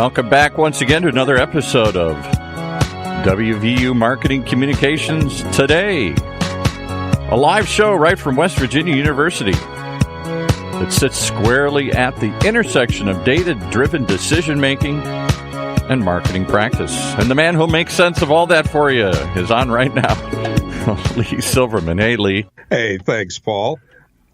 Welcome back once again to another episode of WVU Marketing Communications Today, a live show right from West Virginia University that sits squarely at the intersection of data-driven decision-making and marketing practice. And the man who'll make sense of all that for you is on right now, Lee Silverman. Hey, Lee. Hey, thanks, Paul.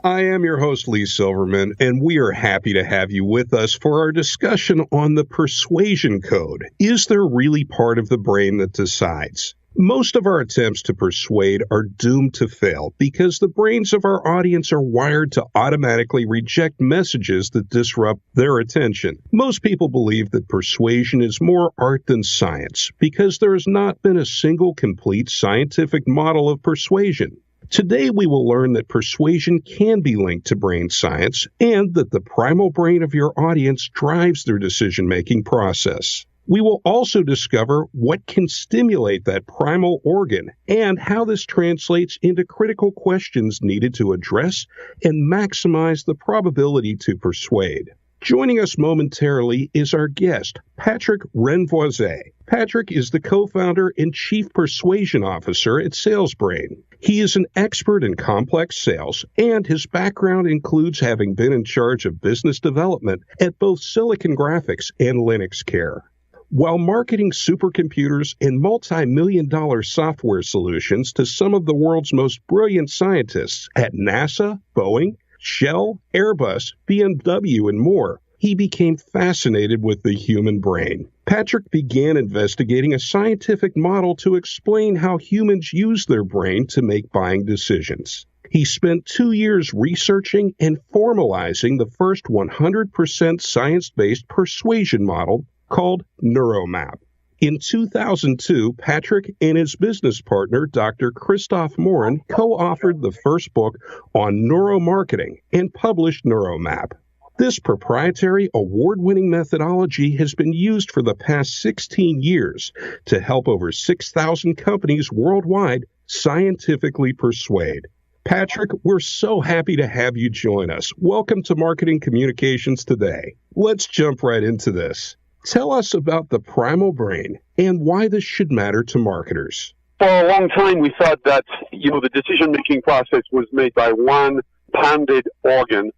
I am your host, Lee Silverman, and we are happy to have you with us for our discussion on the Persuasion Code. Is there really part of the brain that decides? Most of our attempts to persuade are doomed to fail because the brains of our audience are wired to automatically reject messages that disrupt their attention. Most people believe that persuasion is more art than science because there has not been a single complete scientific model of persuasion. Today, we will learn that persuasion can be linked to brain science and that the primal brain of your audience drives their decision-making process. We will also discover what can stimulate that primal organ and how this translates into critical questions needed to address and maximize the probability to persuade. Joining us momentarily is our guest, Patrick RENVOISECo. Patrick is the co-founder and chief persuasion officer at SalesBrain. He is an expert in complex sales, and his background includes having been in charge of business development at both Silicon Graphics and LinuxCare. While marketing supercomputers and multi-million-dollar software solutions to some of the world's most brilliant scientists at NASA, Boeing, Shell, Airbus, BMW, and more, he became fascinated with the human brain. Patrick began investigating a scientific model to explain how humans use their brain to make buying decisions. He spent 2 years researching and formalizing the first 100% science-based persuasion model called NeuroMap. In 2002, Patrick and his business partner, Dr. Christoph Morin, co-authored the first book on neuromarketing and published NeuroMap. This proprietary, award-winning methodology has been used for the past 16 years to help over 6,000 companies worldwide scientifically persuade. Patrick, we're so happy to have you join us. Welcome to Marketing Communications Today. Let's jump right into this. Tell us about the primal brain and why this should matter to marketers. For a long time, we thought that, the decision-making process was made by one pounded organ.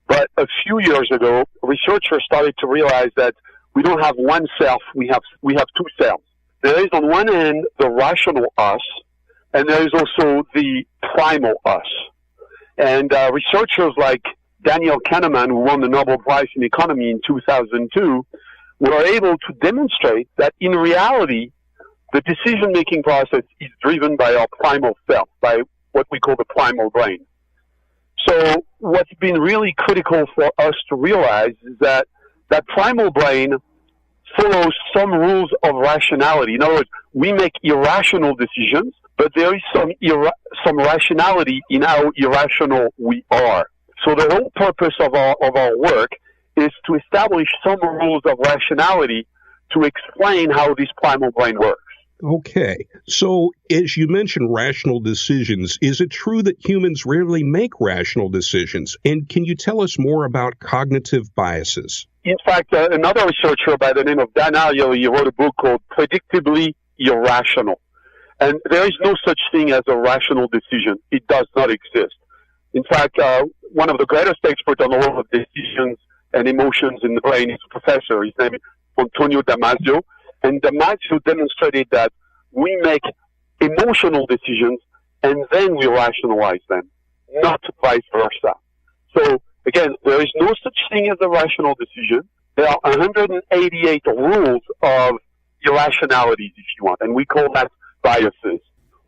But a few years ago, researchers started to realize that we don't have one self, we have two selves. There is on one end the rational us, and there is also the primal us. And researchers like Daniel Kahneman, who won the Nobel Prize in Economy in 2002, were able to demonstrate that in reality, the decision-making process is driven by our primal self, by what we call the primal brain. So what's been really critical for us to realize is that that primal brain follows some rules of rationality. In other words, we make irrational decisions, but there is some rationality in how irrational we are. So the whole purpose of our work is to establish some rules of rationality to explain how this primal brain works. Okay. So, as you mentioned rational decisions, is it true that humans rarely make rational decisions? And can you tell us more about cognitive biases? In fact, another researcher by the name of Dan Ariely wrote a book called Predictably Irrational. And there is no such thing as a rational decision. It does not exist. In fact, one of the greatest experts on the world of decisions and emotions in the brain is a professor. His name is Antonio Damasio. And Damasio demonstrated that we make emotional decisions and then we rationalize them, not vice versa. So, again, there is no such thing as a rational decision. There are 188 rules of irrationalities, if you want, and we call that biases.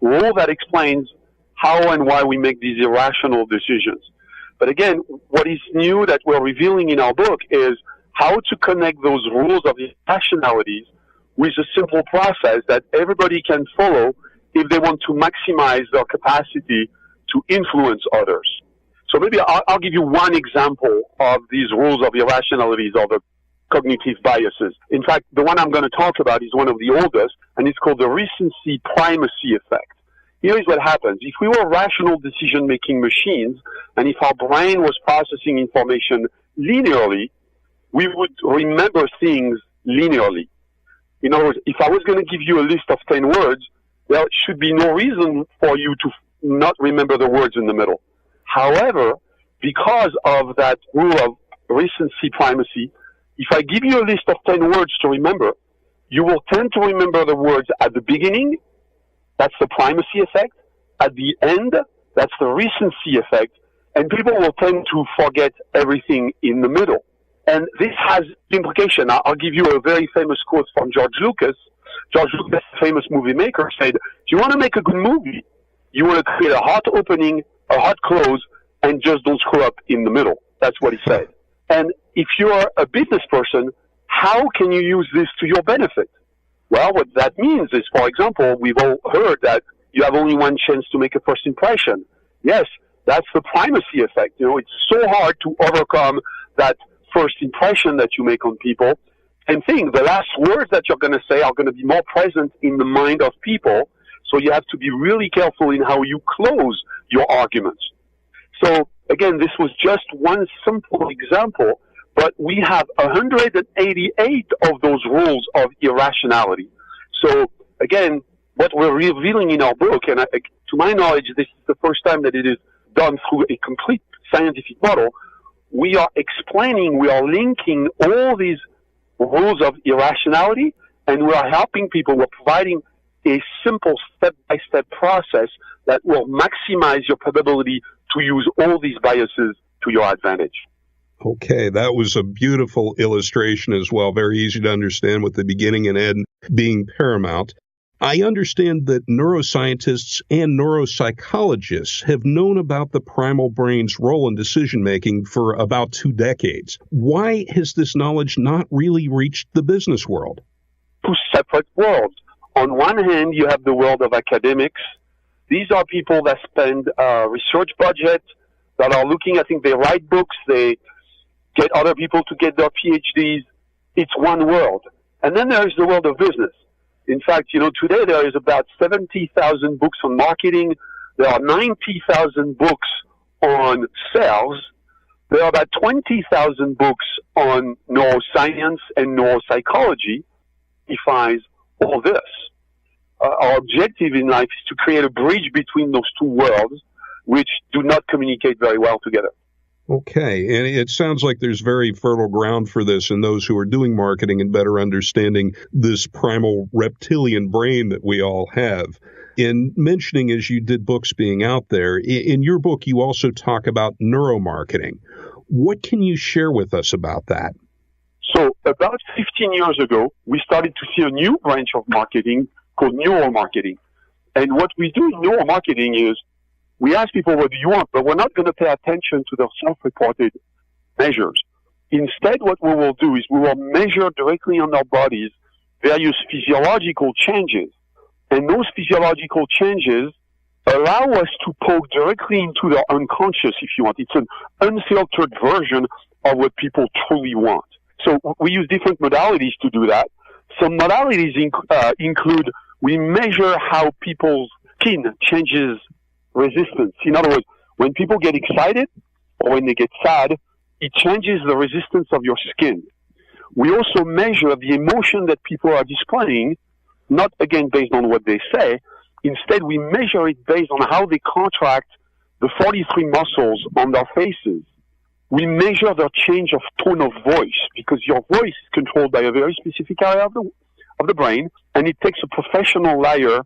Rule that explains how and why we make these irrational decisions. But again, what is new that we're revealing in our book is how to connect those rules of irrationalities with a simple process that everybody can follow if they want to maximize their capacity to influence others. So maybe I'll give you one example of these rules of irrationalities or the cognitive biases. In fact, the one I'm going to talk about is one of the oldest, and it's called the Recency primacy effect. Here is what happens. If we were rational decision-making machines, and if our brain was processing information linearly, we would remember things linearly. In other words, if I was going to give you a list of 10 words, there should be no reason for you to not remember the words in the middle. However, because of that rule of recency primacy, if I give you a list of 10 words to remember, you will tend to remember the words at the beginning. That's the primacy effect. At the end, that's the recency effect. And people will tend to forget everything in the middle. And this has implication. I'll give you a very famous quote from George Lucas. George Lucas, famous movie maker, said, if you want to make a good movie, you want to create a hot opening, a hot close, and just don't screw up in the middle. That's what he said. And if you're a business person, how can you use this to your benefit? Well, what that means is, for example, we've all heard that you have only one chance to make a first impression. Yes, that's the primacy effect. You know, it's so hard to overcome that first impression that you make on people. Same thing, the last words that you're going to say are going to be more present in the mind of people. So you have to be really careful in how you close your arguments. So again, this was just one simple example, but we have 188 of those rules of irrationality. So again, what we're revealing in our book, and to my knowledge, this is the first time that it is done through a complete scientific model, we are explaining, we are linking all these rules of irrationality, and we are helping people, we're providing a simple step-by-step process that will maximize your probability to use all these biases to your advantage. Okay, that was a beautiful illustration as well. Very easy to understand with the beginning and end being paramount. I understand that neuroscientists and neuropsychologists have known about the primal brain's role in decision-making for about 2 decades. Why has this knowledge not really reached the business world? Two separate worlds. On one hand, you have the world of academics. These are people that spend research budget, that are looking, I think they write books, they get other people to get their PhDs. It's one world. And then there is the world of business. In fact, you know, today there is about 70,000 books on marketing. There are 90,000 books on sales. There are about 20,000 books on neuroscience and neuropsychology. Defines all this. Our objective in life is to create a bridge between those two worlds, which do not communicate very well together. Okay, and it sounds like there's very fertile ground for this in those who are doing marketing and better understanding this primal reptilian brain that we all have. In mentioning, as you did books being out there, in your book you also talk about neuromarketing. What can you share with us about that? So about 15 years ago, we started to see a new branch of marketing called neuromarketing. And what we do in neuromarketing is we ask people, what do you want? But we're not going to pay attention to the self-reported measures. Instead, what we will do is we will measure directly on our bodies various physiological changes. And those physiological changes allow us to poke directly into their unconscious, if you want. It's an unfiltered version of what people truly want. So we use different modalities to do that. Some modalities include we measure how people's skin changes resistance. In other words, when people get excited or when they get sad, it changes the resistance of your skin. We also measure the emotion that people are displaying, not again based on what they say. Instead, we measure it based on how they contract the 43 muscles on their faces. We measure their change of tone of voice because your voice is controlled by a very specific area of the brain, and it takes a professional liar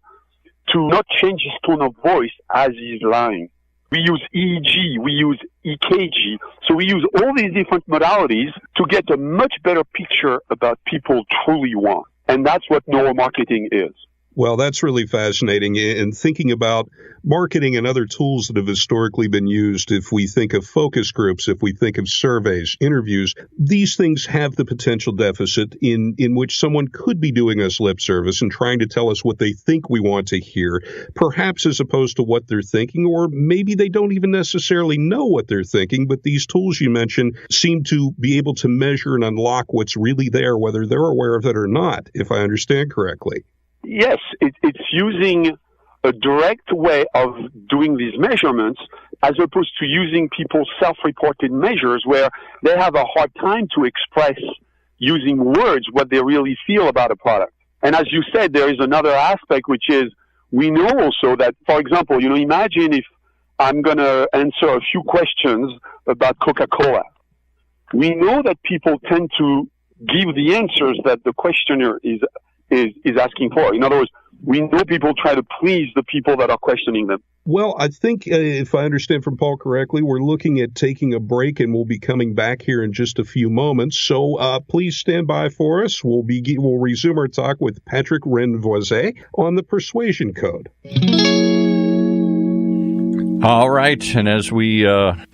to not change his tone of voice as he's lying. We use EEG, we use EKG, so we use all these different modalities to get a much better picture about people truly want. And that's what neuromarketing is. Well, that's really fascinating. And thinking about marketing and other tools that have historically been used, if we think of focus groups, if we think of surveys, interviews, these things have the potential deficit in which someone could be doing us lip service and trying to tell us what they think we want to hear, perhaps as opposed to what they're thinking, or maybe they don't even necessarily know what they're thinking, but these tools you mentioned seem to be able to measure and unlock what's really there, whether they're aware of it or not, if I understand correctly. Yes, it's using a direct way of doing these measurements as opposed to using people's self-reported measures where they have a hard time to express using words what they really feel about a product. And as you said, there is another aspect, which is we know also that, for example, imagine if I'm going to answer a few questions about Coca-Cola. We know that people tend to give the answers that the questioner is asking for. In other words, we know people try to please the people that are questioning them. Well, I think if I understand from Paul correctly, we're looking at taking a break, and we'll be coming back here in just a few moments. So please stand by for us. We'll resume our talk with Patrick RENVOISE on the Persuasion Code. All right, and as we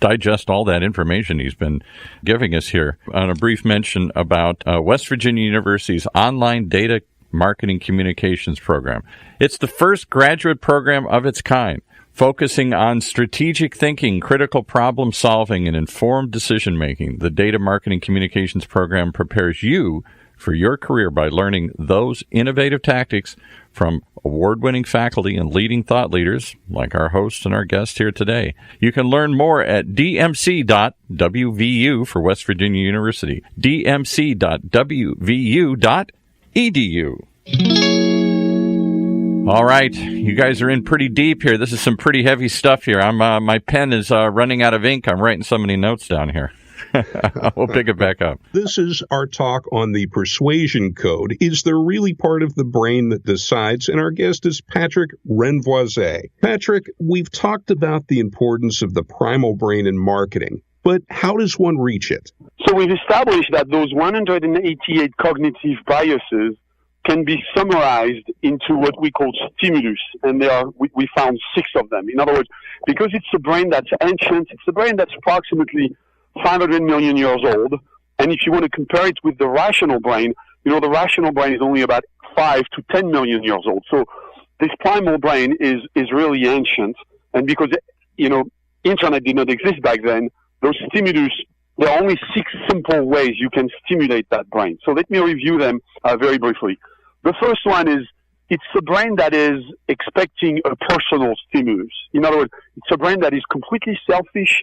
digest all that information he's been giving us here, on a brief mention about West Virginia University's online data marketing communications program. It's the first graduate program of its kind, focusing on strategic thinking, critical problem solving, and informed decision making. The data marketing communications program prepares you for your career by learning those innovative tactics from award-winning faculty and leading thought leaders like our host and our guest here today. You can learn more at dmc.wvu for West Virginia University, dmc.wvu.edu. All right, you guys are in pretty deep here. This is some pretty heavy stuff here. My pen is running out of ink. I'm writing so many notes down here. We'll pick it back up. This is our talk on the Persuasion Code. Is there really part of the brain that decides? And our guest is Patrick RENVOISE. Patrick, we've talked about the importance of the primal brain in marketing, but how does one reach it? So we've established that those 188 cognitive biases can be summarized into what we call stimulus, and we found 6 of them. In other words, because it's a brain that's ancient, it's a brain that's approximately 500 million years old, and if you want to compare it with the rational brain, the rational brain is only about 5 to 10 million years old. So this primal brain is really ancient, and because, internet did not exist back then, those stimulus, there are only 6 simple ways you can stimulate that brain. So let me review them very briefly. The first one is, it's a brain that is expecting a personal stimulus. In other words, it's a brain that is completely selfish.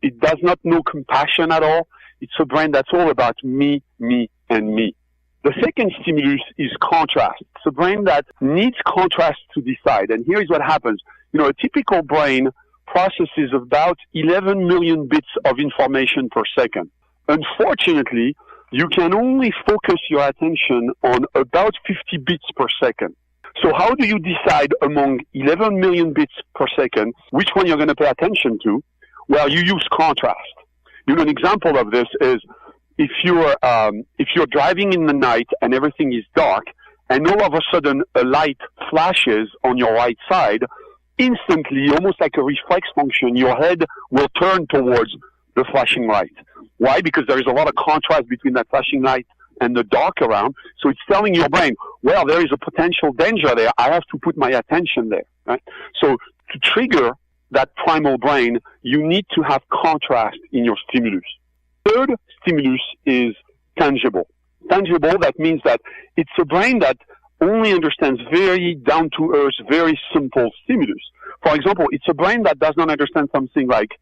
It does not know compassion at all. It's a brain that's all about me, me, and me. The second stimulus is contrast. It's a brain that needs contrast to decide. And here is what happens. A typical brain processes about 11 million bits of information per second. Unfortunately, you can only focus your attention on about 50 bits per second. So how do you decide among 11 million bits per second which one you're going to pay attention to? Well, you use contrast. An example of this is if you're driving in the night and everything is dark, and all of a sudden a light flashes on your right side, instantly, almost like a reflex function, your head will turn towards the flashing light. Why? Because there is a lot of contrast between that flashing light and the dark around. So it's telling your brain, well, there is a potential danger there. I have to put my attention there. Right? So to trigger that primal brain, you need to have contrast in your stimulus. Third stimulus is tangible. Tangible, that means that it's a brain that only understands very down-to-earth, very simple stimulus. For example, it's a brain that does not understand something like,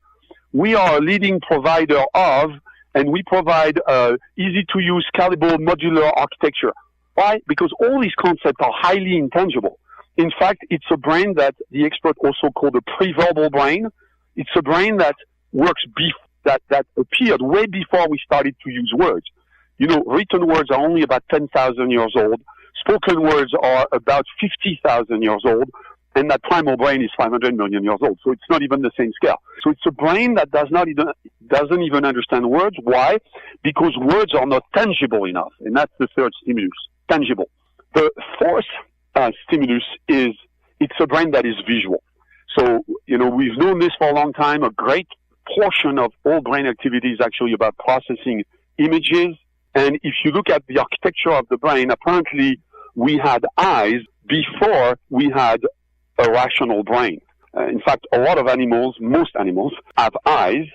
we are a leading provider of, and we provide easy-to-use, scalable, modular architecture. Why? Because all these concepts are highly intangible. In fact, it's a brain that the expert also called a pre-verbal brain. It's a brain that works that appeared way before we started to use words. Written words are only about 10,000 years old. Spoken words are about 50,000 years old. And that primal brain is 500 million years old. So it's not even the same scale. So it's a brain that doesn't even understand words. Why? Because words are not tangible enough. And that's the third stimulus, tangible. The fourth stimulus is, it's a brain that is visual. So, we've known this for a long time. A great portion of all brain activity is actually about processing images. And if you look at the architecture of the brain, apparently we had eyes before we had a rational brain. In fact, a lot of animals, most animals, have eyes,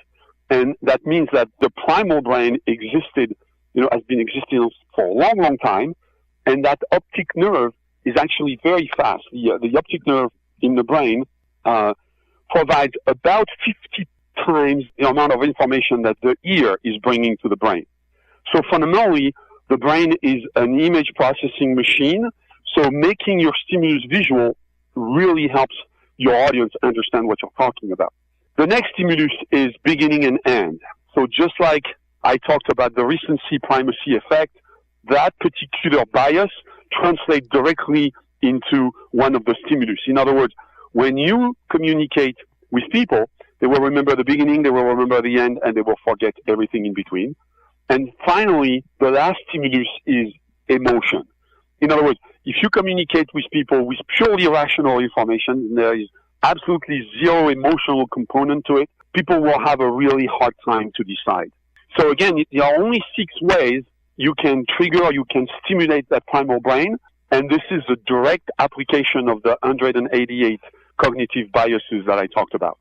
and that means that the primal brain existed, has been existing for a long, long time, and that optic nerve is actually very fast. The optic nerve in the brain provides about 50 times the amount of information that the ear is bringing to the brain. So fundamentally, the brain is an image processing machine. So making your stimulus visual really helps your audience understand what you're talking about. The next stimulus is beginning and end. So just like I talked about the recency primacy effect, that particular bias translates directly into one of the stimulus. In other words, when you communicate with people, they will remember the beginning, they will remember the end, and they will forget everything in between. And finally, the last stimulus is emotion. In other words, if you communicate with people with purely rational information, there is absolutely zero emotional component to it, people will have a really hard time to decide. So again, there are only 6 ways you can trigger or you can stimulate that primal brain, and this is a direct application of the 188 cognitive biases that I talked about.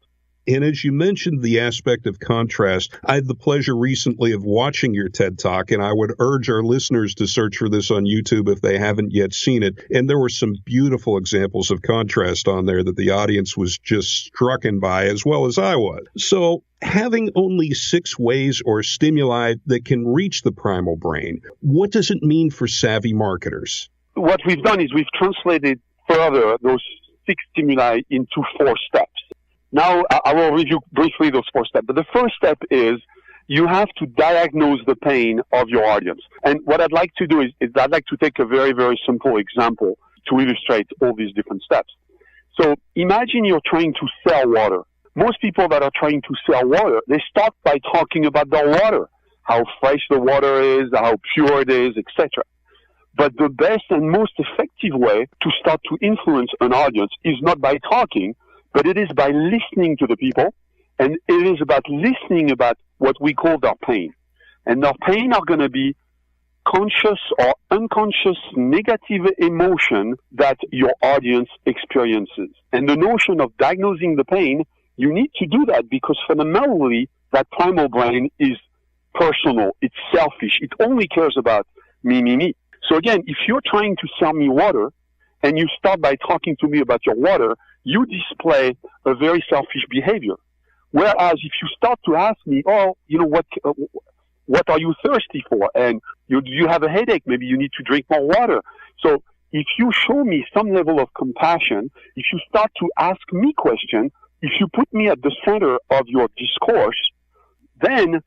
And as you mentioned the aspect of contrast, I had the pleasure recently of watching your TED Talk, and I would urge our listeners to search for this on YouTube if they haven't yet seen it. And there were some beautiful examples of contrast on there that the audience was just strucken by, as well as I was. So having only 6 ways or stimuli that can reach the primal brain, what does it mean for savvy marketers? What we've done is we've translated further those 6 stimuli into 4 steps. Now, I will review briefly those 4 steps. But the first step is you have to diagnose the pain of your audience. And what I'd like to do is I'd like to take a very, very simple example to illustrate all these different steps. So imagine you're trying to sell water. Most people that are trying to sell water, they start by talking about the water, how fresh the water is, how pure it is, etc. But the best and most effective way to start to influence an audience is not by talking, but it is by listening to the people, and it is about listening about what we call their pain. And their pain are going to be conscious or unconscious negative emotion that your audience experiences. And the notion of diagnosing the pain, you need to do that because fundamentally that primal brain is personal, it's selfish, it only cares about me. So again, if you're trying to sell me water and you start by talking to me about your water, you display a very selfish behavior. Whereas if you start to ask me, what are you thirsty for? And you have a headache, maybe you need to drink more water. So if you show me some level of compassion, if you start to ask me questions, if you put me at the center of your discourse, then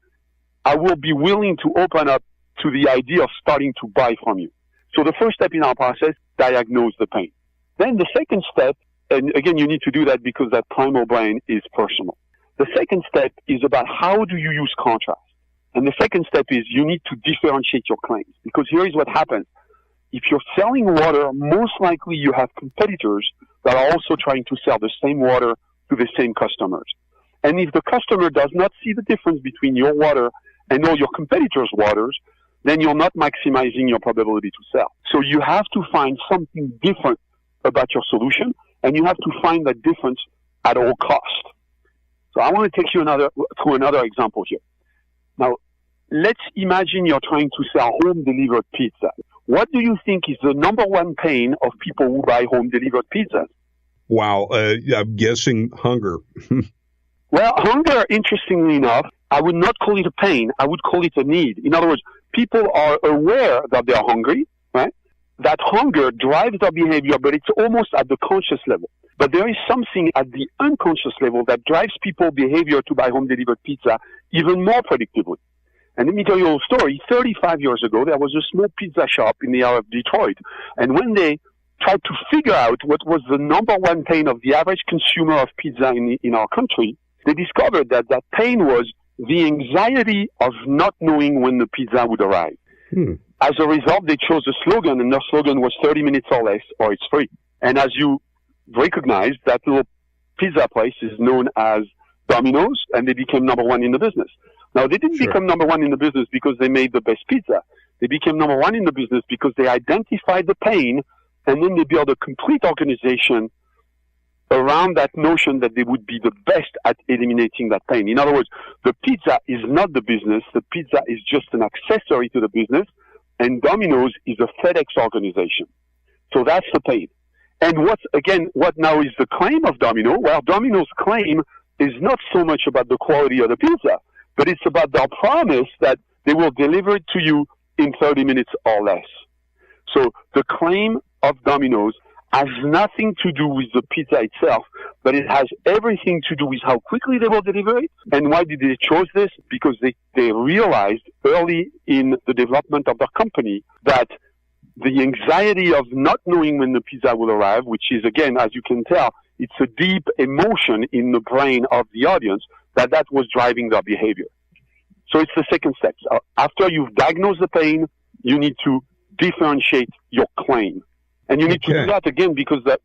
I will be willing to open up to the idea of starting to buy from you. So the first step in our process, diagnose the pain. Then the second step, and again, you need to do that because that primal brain is personal. The second step is about how do you use contrast. And the second step is you need to differentiate your claims. Because here is what happens. If you're selling water, most likely you have competitors that are also trying to sell the same water to the same customers. And if the customer does not see the difference between your water and all your competitors' waters, then you're not maximizing your probability to sell. So you have to find something different about your solution, and you have to find that difference at all cost. So I want to take you to another example here. Now, let's imagine you're trying to sell home-delivered pizza. What do you think is the number one pain of people who buy home-delivered pizzas? Wow, I'm guessing hunger. Well, hunger, interestingly enough, I would not call it a pain. I would call it a need. In other words, people are aware that they are hungry, right? That hunger drives their behavior, but it's almost at the conscious level. But there is something at the unconscious level that drives people's behavior to buy home-delivered pizza even more predictably. And let me tell you a little story. 35 years ago, there was a small pizza shop in the area of Detroit. And when they tried to figure out what was the number one pain of the average consumer of pizza in our country, they discovered that that pain was the anxiety of not knowing when the pizza would arrive. As a result, they chose a slogan, and their slogan was 30 minutes or less, or it's free. And as you recognize, that little pizza place is known as Domino's, and they became number one in the business. Now, they didn't become number one in the business because they made the best pizza. They became number one in the business because they identified the pain, and then they built a complete organization around that notion that they would be the best at eliminating that pain. In other words, the pizza is not the business. The pizza is just an accessory to the business, and Domino's is a FedEx organization. So that's the pain. And what now is the claim of Domino? Well, Domino's claim is not so much about the quality of the pizza, but it's about their promise that they will deliver it to you in 30 minutes or less. So the claim of Domino's has nothing to do with the pizza itself, but it has everything to do with how quickly they will deliver it. And why did they choose this? Because they realized early in the development of their company that the anxiety of not knowing when the pizza will arrive, which is, again, as you can tell, it's a deep emotion in the brain of the audience, that was driving their behavior. So it's the second step. After you've diagnosed the pain, you need to differentiate your claim. And you need to do that, again, because that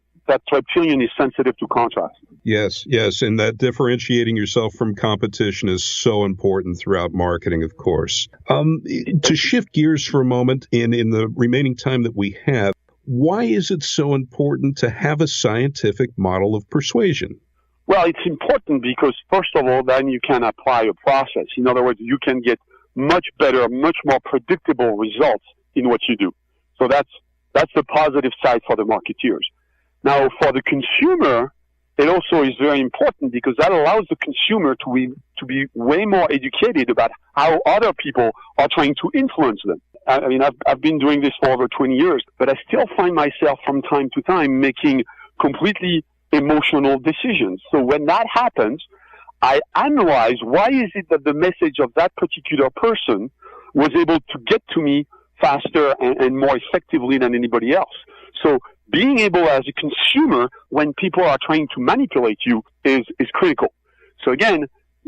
reptilian is sensitive to contrast. Yes, and that differentiating yourself from competition is so important throughout marketing, of course. To shift gears for a moment, in the remaining time that we have, why is it so important to have a scientific model of persuasion? Well, it's important because, first of all, then you can apply a process. In other words, you can get much better, much more predictable results in what you do. So that's the positive side for the marketeers. Now, for the consumer, it also is very important because that allows the consumer to be way more educated about how other people are trying to influence them. I mean, I've been doing this for over 20 years, but I still find myself from time to time making completely emotional decisions. So when that happens, I analyze why is it that the message of that particular person was able to get to me faster and more effectively than anybody else. So being able as a consumer, when people are trying to manipulate you, is critical. So again,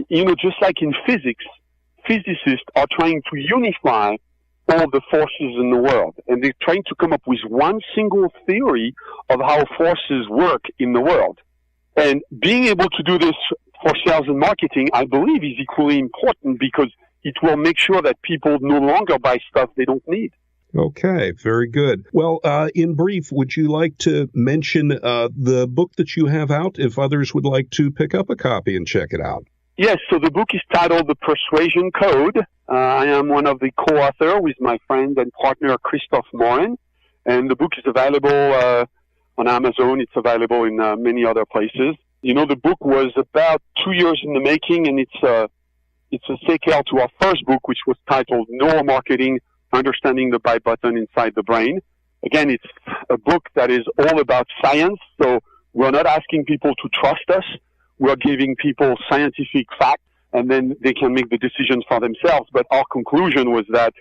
just like in physics, physicists are trying to unify all the forces in the world. And they're trying to come up with one single theory of how forces work in the world. And being able to do this for sales and marketing, I believe, is equally important because it will make sure that people no longer buy stuff they don't need. Okay, very good. Well, in brief, would you like to mention the book that you have out if others would like to pick up a copy and check it out? Yes, so the book is titled The Persuasion Code. I am one of the co-authors with my friend and partner, Christophe Morin. And the book is available on Amazon. It's available in many other places. The book was about 2 years in the making, and it's a sequel to our first book, which was titled Neuromarketing, Understanding the Buy Button Inside the Brain. Again, it's a book that is all about science, so we're not asking people to trust us. We're giving people scientific facts, and then they can make the decisions for themselves. But our conclusion was that,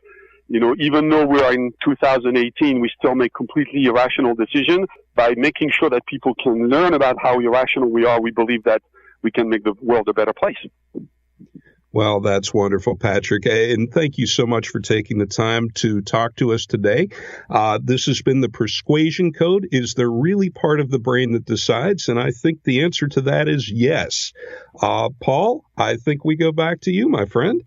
even though we are in 2018, we still make completely irrational decisions. By making sure that people can learn about how irrational we are, we believe that we can make the world a better place. Well, that's wonderful, Patrick. And thank you so much for taking the time to talk to us today. This has been the Persuasion Code. Is there really part of the brain that decides? And I think the answer to that is yes. Paul, I think we go back to you, my friend.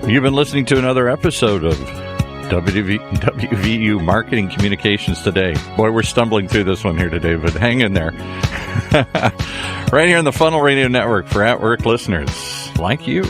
You've been listening to another episode of WVU Marketing Communications Today. Boy, we're stumbling through this one here today, but hang in there. Right here on the Funnel Radio Network for at-work listeners like you.